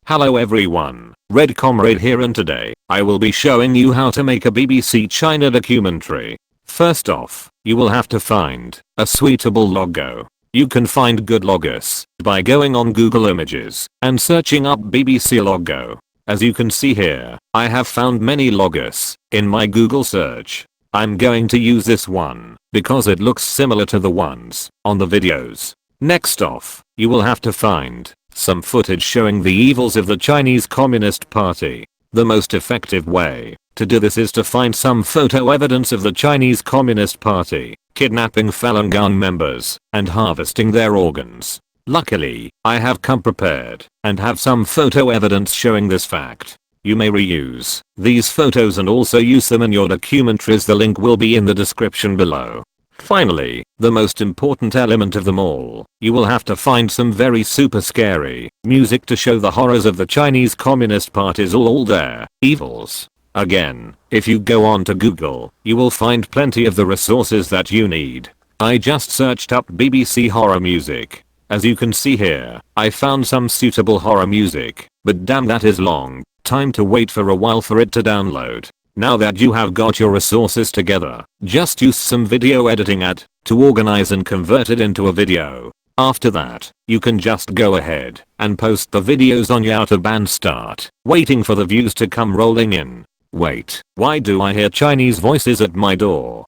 Hello everyone, Red Comrade here, and today I will be showing you how to make a BBC China documentary. First off, you will have to find a suitable logo. You can find good logos by going on Google Images and searching up BBC logo. As you can see here, I have found many logos in my Google search. I'm going to use this one because it looks similar to the ones on the videos. Next off, you will have to find some footage showing the evils of the Chinese Communist Party. The most effective way to do this is to find some photo evidence of the Chinese Communist Party kidnapping Falun Gong members and harvesting their organs. Luckily, I have come prepared and have some photo evidence showing this fact. You may reuse these photos and also use them in your documentaries. The link will be in the description below. Finally, the most important element of them all, you will have to find some very super scary music to show the horrors of the Chinese Communist Party's all their evils. Again, if you go on to Google, you will find plenty of the resources that you need. I just searched up BBC horror music. As you can see here, I found some suitable horror music, but damn, that is long time to wait for a while for it to download. Now that you have got your resources together, just use some video editing to organize and convert it into a video. After that, you can just go ahead and post the videos on YouTube and start waiting for the views to come rolling in. Wait, why do I hear Chinese voices at my door?